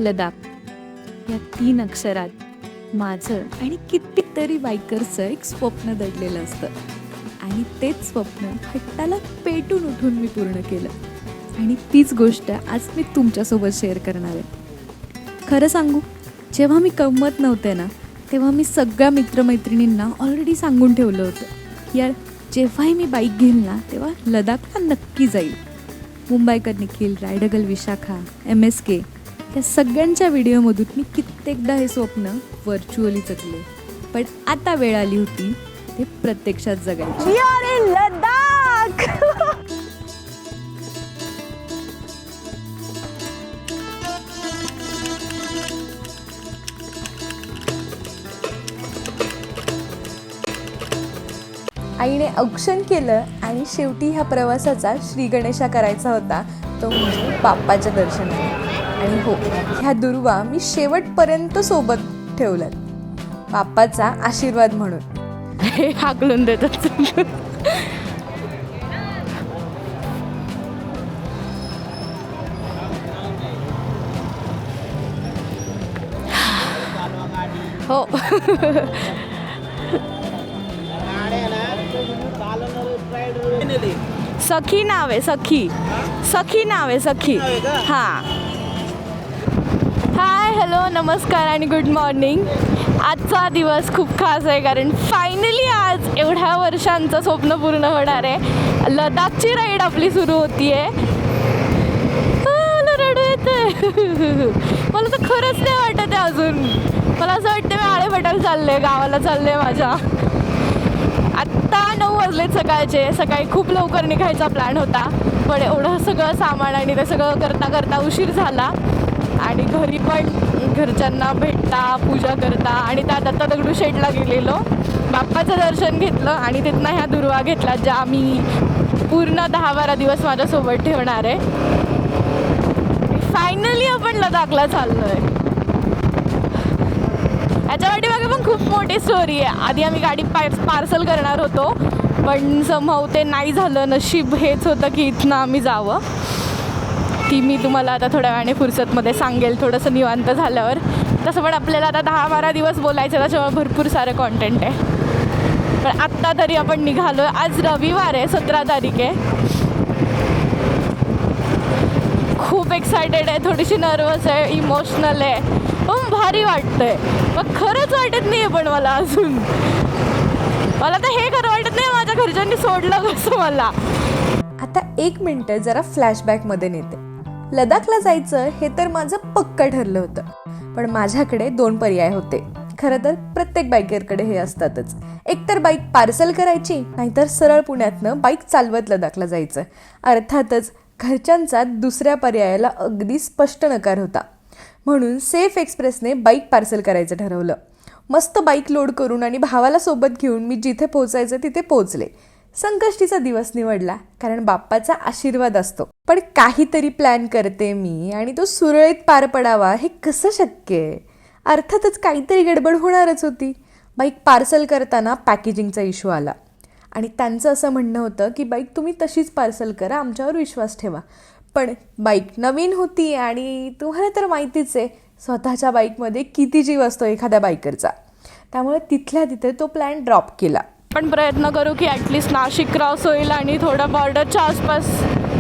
लडाख या 3 अक्षरात माझं आणि कितीतरी बायकर्सचं एक स्वप्न दडलेलं असतं आणि तेच स्वप्न हट्टाला पेटून उठून मी पूर्ण केलं आणि तीच गोष्ट आज मी तुमच्यासोबत शेअर करणार आहे. खरं सांगू, जेव्हा मी कमवत नव्हते ना, तेव्हा मी सगळ्या मित्रमैत्रिणींना ऑलरेडी सांगून ठेवलं होतं, यार जेव्हाही मी बाईक घेईल ना तेव्हा लडाखला नक्की जाईल. मुंबईकर निखिल, रायडगल विशाखा, MSK या सगळ्यांच्या व्हिडिओमधून मी कित्येकदा हे स्वप्न व्हर्च्युअली जगले, पण आता वेळ आली होती ते प्रत्यक्षात जगायची. लडाख आईने औक्षण केलं आणि शेवटी ह्या प्रवासाचा श्री गणेशा करायचा होता, तो म्हणजे बाप्पाच्या दर्शनाने. आणि हो, ह्या दुर्वा मी शेवटपर्यंत सोबत ठेवल्यात, बाप्पाचा आशीर्वाद म्हणून. हे हाकलून देतात. हो. सखी नाव आहे, सखी नाव आहे, सखी. हां, हाय, हॅलो, नमस्कार आणि गुड मॉर्निंग. आजचा दिवस खूप खास आहे कारण फायनली आज एवढ्या वर्षांचं स्वप्न पूर्ण होणार आहे. लडाखची राईड आपली सुरू होती आहे. मला रडू येते. मला तर खरंच नाही वाटत आहे अजून. मला असं वाटतं मी आळेफाट्याला चालले, गावाला चालले माझ्या. आत्ता 9 वाजलेत सकाळचे. सकाळी खूप लवकर निघायचा प्लॅन होता, पण एवढं सगळं सामान आणि ते सगळं करता करता उशीर झाला. आणि घरी पण घरच्यांना भेटता, पूजा करता आणि त्यात आता दगडूशेठला गेलेलो, बाप्पाचं दर्शन घेतलं आणि तिथनं ह्या दुर्वा घेतल्या ज्या मी पूर्ण 10-12 दिवस माझ्यासोबत ठेवणार आहे. फायनली आपण लडाखला चाललो आहे. याच्या पाठीमागे पण खूप मोठी स्टोरी आहे. आधी आम्ही गाडी पार्सल करणार होतो, पण समहाऊ ते नाही झालं. नशीब हेच होतं की इथनं आम्ही जावं. ती मी तुम्हाला आता थोड्या वेळाने फुरसतमध्ये सांगेल, थोडंसं निवांत झाल्यावर. तसं पण आपल्याला आता 10-12 दिवस बोलायचं, त्याच्यामुळे भरपूर सारं कॉन्टेंट आहे. पण आत्ता तरी आपण निघालो. आज रविवार आहे, 17 तारीख आहे. खूप एक्सायटेड आहे, थोडीशी नर्वस आहे, इमोशनल आहे, पण भारी वाटतंय. मग खरंच वाटत नाही आहे पण मला अजून. मला तर हे खरं वाटत नाही माझ्या घरच्यांनी सोडलं कसं मला. आता 1 मिनिट जरा फ्लॅशबॅकमध्ये नेते. लडाखला जायचं हे तर माझं पक्का ठरलं होतं, पण माझ्याकडे 2 पर्याय होते. खरं तर प्रत्येक बायकरकडे हे असतातच. एकतर बाईक पार्सल करायची, नाहीतर सरळ पुण्यातनं बाईक चालवत लडाखला जायचं. अर्थातच घरच्यांचा दुसऱ्या पर्यायाला अगदी स्पष्ट नकार होता, म्हणून सेफ एक्सप्रेसने बाईक पार्सल करायचं ठरवलं. मस्त बाईक लोड करून आणि भावाला सोबत घेऊन मी जिथे पोहोचायचं तिथे पोहोचले. संकष्टीचा दिवस निवडला कारण बाप्पाचा आशीर्वाद असतो, पण काहीतरी प्लॅन करते मी आणि तो सुरळीत पार पडावा हे कसं शक्य आहे? अर्थातच काहीतरी गडबड होणारच होती. बाईक पार्सल करताना पॅकेजिंगचा इश्यू आला आणि त्यांचं असं म्हणणं होतं की बाईक तुम्ही तशीच पार्सल करा, आमच्यावर विश्वास ठेवा. पण बाईक नवीन होती आणि तुम्हाला तर माहितीच आहे स्वतःच्या बाईकमध्ये किती जीव असतो एखाद्या बायकरचा. त्यामुळे तिथल्या तिथे तो प्लॅन ड्रॉप केला. पण प्रयत्न करू की ॲटलिस्ट नाशिक क्रॉस होईल आणि थोडं बॉर्डरच्या आसपास,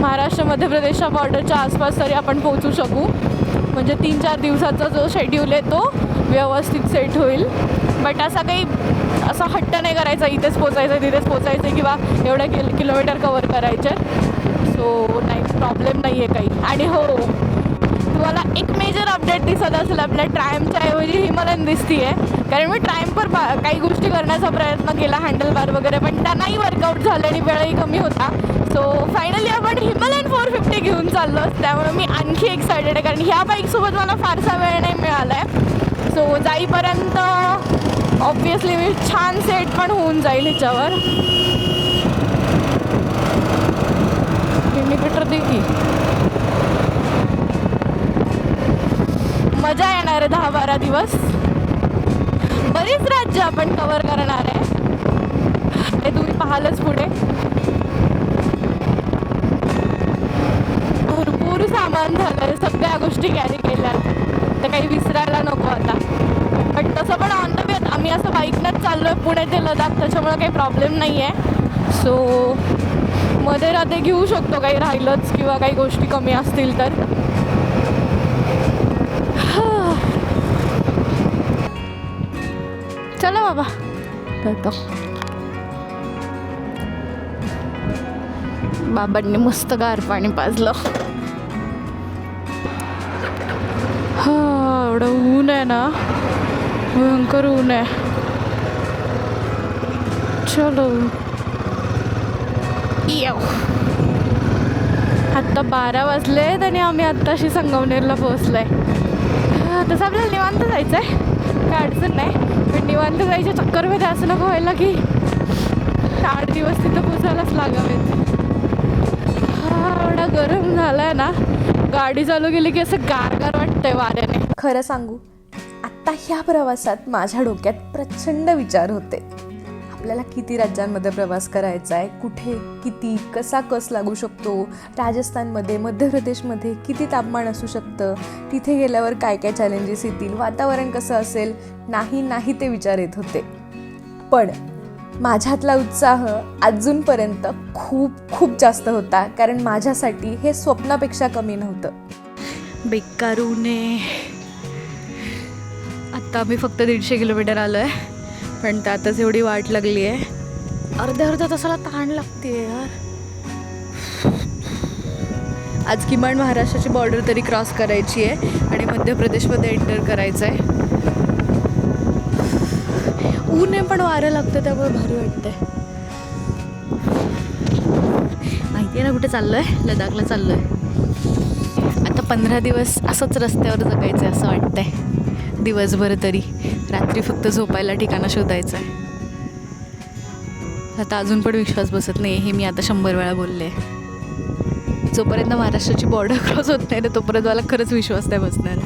महाराष्ट्र मध्य प्रदेशच्या बॉर्डरच्या आसपास तरी आपण पोहोचू शकू. म्हणजे 3-4 दिवसाचा जो शेड्यूल आहे तो व्यवस्थित सेट होईल. बट असा हट्ट नाही करायचा इथेच पोचायचं तिथेच पोचायचं किंवा एवढ्या किलोमीटर कवर करायचे. सो नाही, प्रॉब्लेम नाही आहे काही. आणि हो, तुम्हाला एक मेजर अपडेट दिसत असेल, आपल्या ट्रायमच्या ऐवजी हिमालयन दिसती आहे. कारण मी ट्रायमवर काही गोष्टी करण्याचा प्रयत्न केला, हँडलबार वगैरे, पण त्यांनाही वर्कआउट झालं आणि वेळही कमी होता. सो फायनली आपण हिमालयन 450 घेऊन चाललो. त्यामुळे मी आणखी एक्सायटेड आहे कारण ह्या बाईकसोबत मला फारसा वेळ नाही मिळाला आहे. सो जाईपर्यंत ऑब्वियसली मी छान सेट पण होऊन जाईल ह्याच्यावर. इंडिकेटर दे की. मजा येणार आहे 10-12 दिवस. बरीच राज्य आपण कव्हर करणार आहे, हे तुम्ही पाहालच पुढे. भरपूर सामान झालंय, सगळ्या गोष्टी कॅरी केल्या. काही विसरायला नको आता. बट तसं पण ऑन द वे आम्ही असं बाईकनंच चाललो आहे पुणे ते लडाख, त्याच्यामुळे काही प्रॉब्लेम नाही आहे. सो मध्ये राहते घेऊ शकतो काही राहिलंच किंवा काही गोष्टी कमी असतील तर. चला बाबा करतो. बाबांनी मस्त गार पाणी पाजलं. हा एवढं ऊन आहे ना, भयंकर ऊन आहे. चलो येऊ. आत्ता 12 वाजलेत आणि आम्ही आत्ताशी संगमनेरला पोहोचलोय. तसं आपल्याला निवांत जायचं आहे, काय अडचण नाही. पण निवांत जायच्या चक्करमध्ये असं नको व्हायला की 8 दिवस तिथं पोचायलाच लागावेत. एवढा गरम झालाय ना, गाडी चालू केली की असं गारगार वाटतंय वाऱ्याने. खरं सांगू, आत्ता ह्या प्रवासात माझ्या डोक्यात प्रचंड विचार होते. आपल्याला किती राज्यांमध्ये प्रवास करायचा आहे, कुठे किती कसा कस लागू शकतो, राजस्थानमध्ये मध्य प्रदेशमध्ये किती तापमान असू शकतं, तिथे गेल्यावर काय काय चॅलेंजेस येतील, वातावरण कसं असेल, नाही ते विचार येत होते. पण माझ्यातला उत्साह अजूनपर्यंत खूप जास्त होता, कारण माझ्यासाठी हे स्वप्नापेक्षा कमी नव्हतं. बेकार ऊन आहे. आत्ता आम्ही फक्त 150 किलोमीटर आलो आहे, पण त्यातच एवढी वाट लागली आहे. अर्ध्या तासाला ताण लागते यार. आज किमान महाराष्ट्राची बॉर्डर तरी क्रॉस करायची आहे आणि मध्य प्रदेशमध्ये एंटर करायचं आहे. ऊन आहे पण वारं लागतं, त्यामुळे भारी वाटतंय. माहिती आहे ना कुठे चाललो आहे? लडाखला चाललो आहे. आता 15 दिवस असंच रस्त्यावर जगायचं आहे असं वाटतंय. दिवसभर तरी, रात्री फक्त झोपायला ठिकाणं शोधायचं आहे. आता अजून पण विश्वास बसत नाही, हे मी आता 100 वेळा बोलले. जोपर्यंत महाराष्ट्राची बॉर्डर क्रॉस होत नाही ना, तोपर्यंत मला खरंच विश्वास नाही बसणार.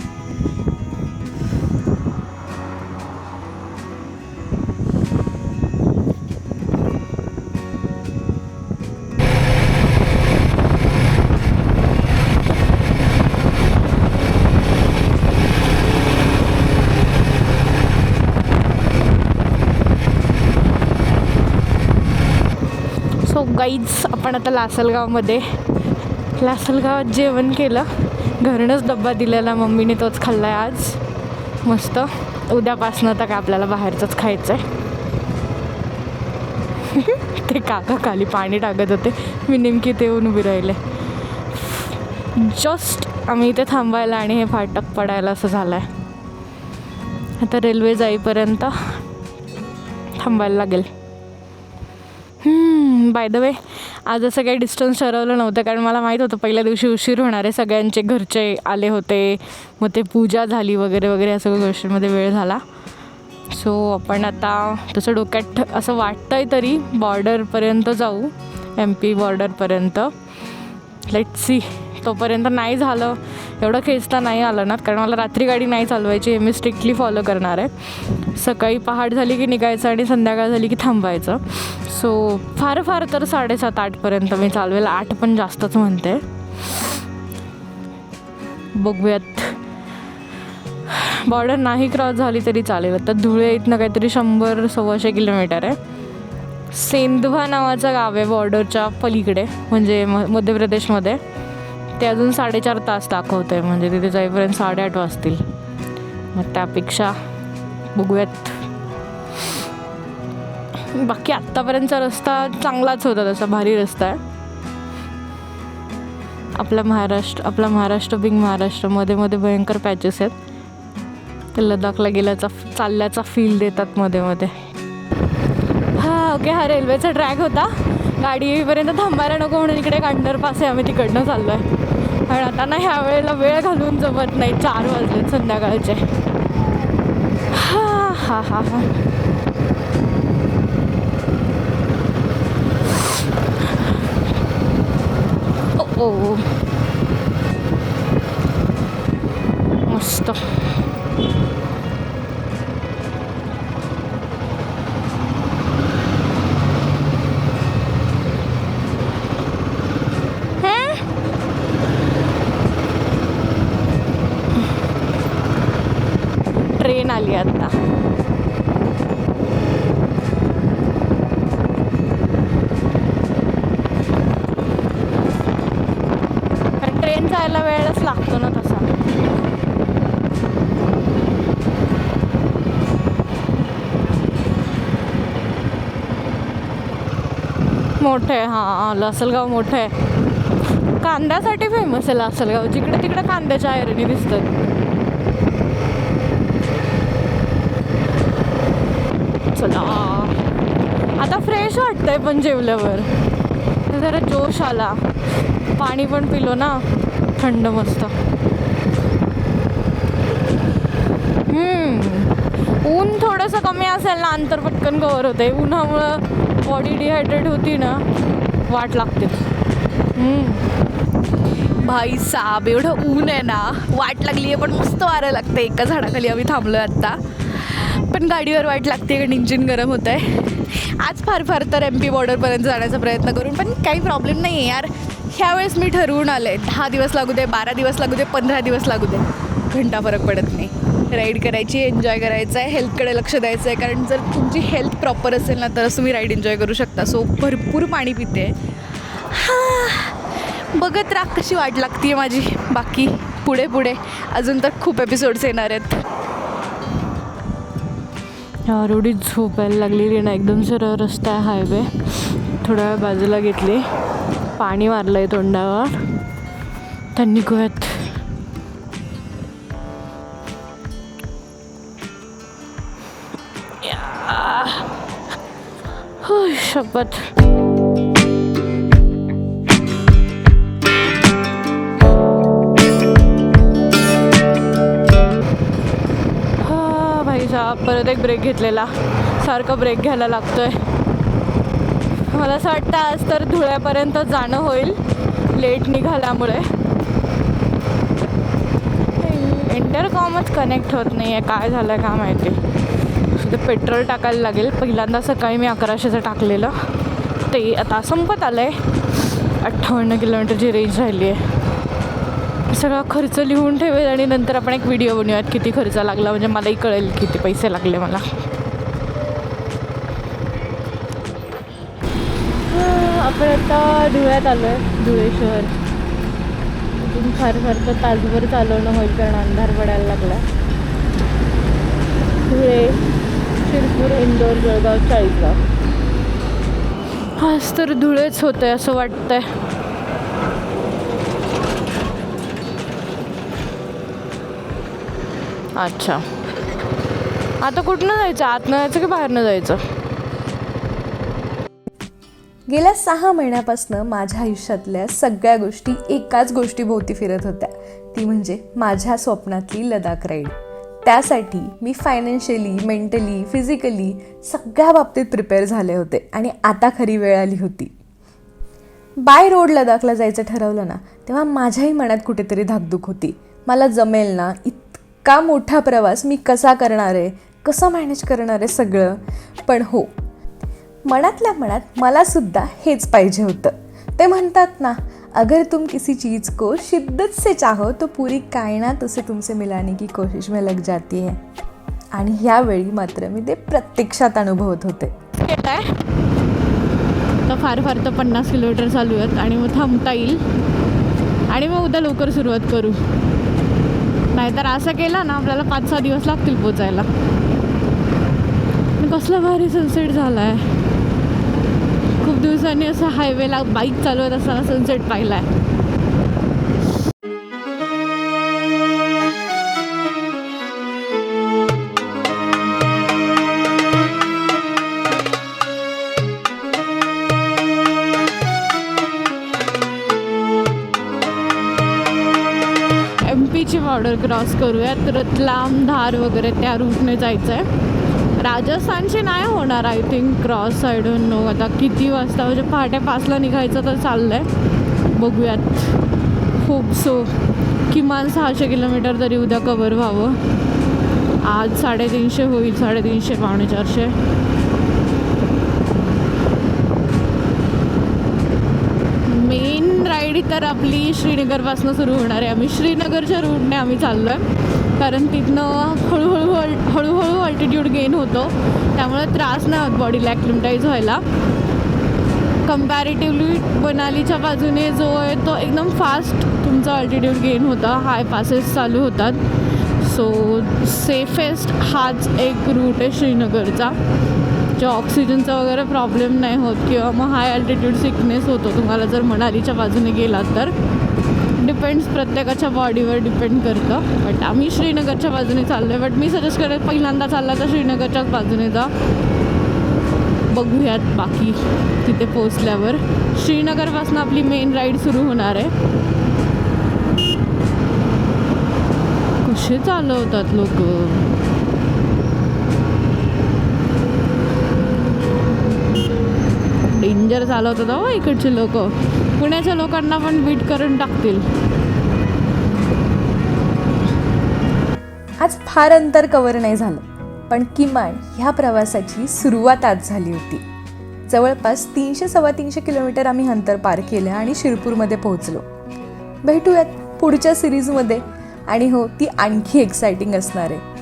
सो गाईज, आपण आता लासलगावात जेवण केलं. घरूनच डब्बा दिलेला मम्मीने, तोच खाल्ला आहे आज. मस्त. उद्यापासनं तर काय आपल्याला बाहेरचंच खायचं आहे. ते काका खाली पाणी टाकत होते, मी नेमकी ते येऊन उभी राहिले. जस्ट आम्ही इथे थांबायला आणि हे फाटक पडायला असं झालं आहे. आता रेल्वे जाईपर्यंत थांबायला लागेल. बाय द वे, आज असं काही डिस्टन्स ठरवलं नव्हतं, कारण मला माहीत होतं पहिल्या दिवशी उशीर होणार आहे. सगळ्यांचे घरचे आले होते, मग ते पूजा झाली वगैरे वगैरे, या सगळ्या गोष्टींमध्ये वेळ झाला. सो आपण आता तसं डोक्यात असं वाटतं आहे तरी बॉर्डरपर्यंत जाऊ, MP बॉर्डरपर्यंत. Let's see. तोपर्यंत नाही झालं, एवढं खेचता नाही आलं ना, कारण मला रात्री गाडी नाही चालवायची, हे मी स्ट्रिक्टली फॉलो करणार आहे. सकाळी पहाट झाली की निघायचं आणि संध्याकाळ झाली की थांबायचं. सो फार तर 7:30-8पर्यंत मी चालवेल. 8 पण जास्तच म्हणते. बघूयात. बॉर्डर नाही क्रॉस झाली तरी चालेल. आता धुळे इथनं काहीतरी 100-125 किलोमीटर आहे. सेंधवा नावाचं गाव आहे बॉर्डरच्या पलीकडे, म्हणजे मध्य प्रदेशमध्ये. ते अजून 4.5 तास दाखवतं आहे, म्हणजे तिथे जाईपर्यंत 8:30 वाजतील. मग त्यापेक्षा बघूयात. बाकी आत्तापर्यंतचा रस्ता चांगलाच होता, तसा भारी रस्ता आहे. आपला महाराष्ट्र बिंग महाराष्ट्रामध्ये मध्ये भयंकर पॅचेस आहेत. ते लडाखला चालल्याचा फील देतात मध्ये. ओके, हा रेल्वेचा ट्रॅक होता. गाडी येईपर्यंत थांबायला नको म्हणून इकडे एक अंडरपास आहे, आम्ही तिकडनं चाललो आहे. पण आता ना ह्या वेळेला वेळ घालून जमत नाही. 4 वाजलेत संध्याकाळचे. हा ओ मस्त. लागतो ना तसा. मोठं आहे. हां, लासलगाव मोठं आहे. कांद्यासाठी फेमस आहे लासलगाव. जिकडे तिकडे कांद्याच्या आयरणी दिसतात. चला, आता फ्रेश वाटतंय पण जेवल्यावर जरा जोश आला. पाणी पण पिलो ना, थंड मस्त. ऊन थोडंसं कमी असेल ना, अंतर पटकन कवर होते. उन्हामुळं बॉडी डिहायड्रेट होती ना, वाट लागते. भाई साब, एवढं ऊन आहे ना, वाट लागली आहे. पण मस्त वारं लागतं. एका झाडाखाली आम्ही थांबलो आत्ता. पण गाडीवर वाट लागते कारण इंजिन गरम होत आहे. आज फार तर MP बॉर्डरपर्यंत जाण्याचा प्रयत्न करून, पण काही प्रॉब्लेम नाही आहे यार. ह्यावेळेस मी ठरवून आले, 10 दिवस लागू दे, 12 दिवस लागू दे, 15 दिवस लागू दे, घंटा फरक पडत नाही. राईड करायची, एन्जॉय करायचं आहे, हेल्थकडे लक्ष द्यायचं आहे. कारण जर तुमची हेल्थ प्रॉपर असेल ना, तरच तुम्ही राईड एन्जॉय करू शकता. सो भरपूर पाणी पिते. बघत राख कशी वाट लागते माझी. बाकी पुढे अजून तर खूप एपिसोड्स येणार आहेत. यार एवढी झोप यायला लागलेली ना. एकदम सरळ रस्ता आहे, हायवे. थोड्या वेळ बाजूला घेतली, पाणी मारलं आहे तोंडावर. त्यांनी गोव्यात शपथ. भाई साहब, परत एक ब्रेक घेतलेला. सारखं ब्रेक घ्यायला लागतोय. मला असं वाटतं आज तर धुळ्यापर्यंत जाणं होईल, लेट निघाल्यामुळे. इंटरकॉमच कनेक्ट होत नाही आहे. काय झालं आहे का माहिती. ते पेट्रोल टाकायला लागेल. पहिल्यांदा सकाळी मी 1100चं टाकलेलं, ते आता संपत आलं आहे. 58 किलोमीटरची रेंज राहिली आहे. सगळा खर्च लिहून ठेवेल आणि नंतर आपण एक व्हिडिओ बनवूयात किती खर्च लागला, म्हणजे मलाही कळेल किती पैसे लागले मला. आपण आता धुळ्यात आलो आहे, धुळे शहर. इथून फार तर तासभर चालवणं होईल कारण अंधार पडायला लागला. धुळे, शिरपूर, इंदोर, जळगाव, चाळीसगाव. आज तर धुळेच होतं आहे असं वाटतंय. अच्छा, आता कुठनं जायचं? आतनं जायचं की बाहेरनं जायचं? गेल्या 6 महिन्यापासून माझ्या आयुष्यातल्या सगळ्या गोष्टी एकाच गोष्टीभोवती फिरत होत्या. ती म्हणजे माझ्या स्वप्नातली लडाख राईड. त्यासाठी मी फायनान्शियली, मेंटली, फिजिकली सगळ्या बाबतीत प्रिपेअर झाले होते आणि आता खरी वेळ आली होती. बाय रोड लडाखला जायचं ठरवलं ना, तेव्हा माझ्याही मनात कुठेतरी धाकधूक होती. मला जमेल ना? इतका मोठा प्रवास मी कसा करणार आहे, कसं मॅनेज करणार आहे सगळं. पण हो, मनातल्या मनात मला सुद्धा हेच पाहिजे होतं. ते म्हणतात ना, अगर तुम किसी चीज़ को शिद्दत से चाहो तो पूरी कायनात उसे तुमसे मिलाने की कोशिश में लग जाती है. आणि ह्यावेळी मात्र मी ते प्रत्यक्षात अनुभवत होते. काय तर फार तर 50 किलोमीटर चालू आहेत आणि मग थांबता येईल आणि मग उद्या लवकर सुरुवात करू. नाहीतर असं केलं ना, आपल्याला 5-6 दिवस लागतील पोचायला. कसला भारी सनसेट झाला आहे. खूप दिवसांनी असं हायवेला बाईक चालवत असताना सनसेट पाहिला आहे. MP ची बॉर्डर क्रॉस करूयात. रतलाम, धार वगैरे त्या रूटने जायचं आहे. राजस्थानची नाही होणार I think cross. I don't know आता किती वाजता, म्हणजे पहाटे 5ला निघायचं तर चाललं आहे. बघूयात. खूप किमान 600 किलोमीटर तरी उद्या कवर व्हावं. आज 350 होईल, 350, 450. मेन राईड तर आपली श्रीनगरपासून सुरू होणार आहे. आम्ही श्रीनगरच्या रूटने आम्ही चाललो आहे कारण तिथनं हळूहळू ऑल्टिट्यूड गेन होतो, त्यामुळे त्रास नाही होत बॉडीला ॲक्लिमटाईज व्हायला. कम्पॅरेटिव्हली मनालीच्या बाजूने जो आहे तो एकदम फास्ट तुमचा अल्टिट्यूड गेन होता, हाय पासेस चालू होतात. सो सेफेस्ट हाच एक रूट आहे श्रीनगरचा, जे ऑक्सिजनचा वगैरे प्रॉब्लेम नाही होत किंवा मग हाय अल्टिट्यूड सिकनेस होतो तुम्हाला जर मनालीच्या बाजूने गेलात तर. डिपेंड्स, प्रत्येकाच्या बॉडीवर डिपेंड करतं. बट आम्ही श्रीनगरच्या बाजूने चाललो आहे. बट मी सजेस्ट करेन पहिल्यांदा चालला तर श्रीनगरच्याच बाजूने जा. बघूयात बाकी तिथे पोचल्यावर. श्रीनगरपासून आपली मेन राईड सुरू होणार आहे. कसे चालवतात लोक, डेंजर चालवतात हो इकडचे लोक. पुण्याच्या लोकांना पण बीट करून टाकतील. आज फार अंतर कव्हर नाही झालं, पण किमान ह्या प्रवासाची सुरुवात आज झाली होती. जवळपास 300-325 किलोमीटर आम्ही अंतर पार केलं आणि शिरपूरमध्ये पोहोचलो. भेटूयात पुढच्या सिरीजमध्ये. आणि हो, ती आणखी एक्साइटिंग असणार आहे.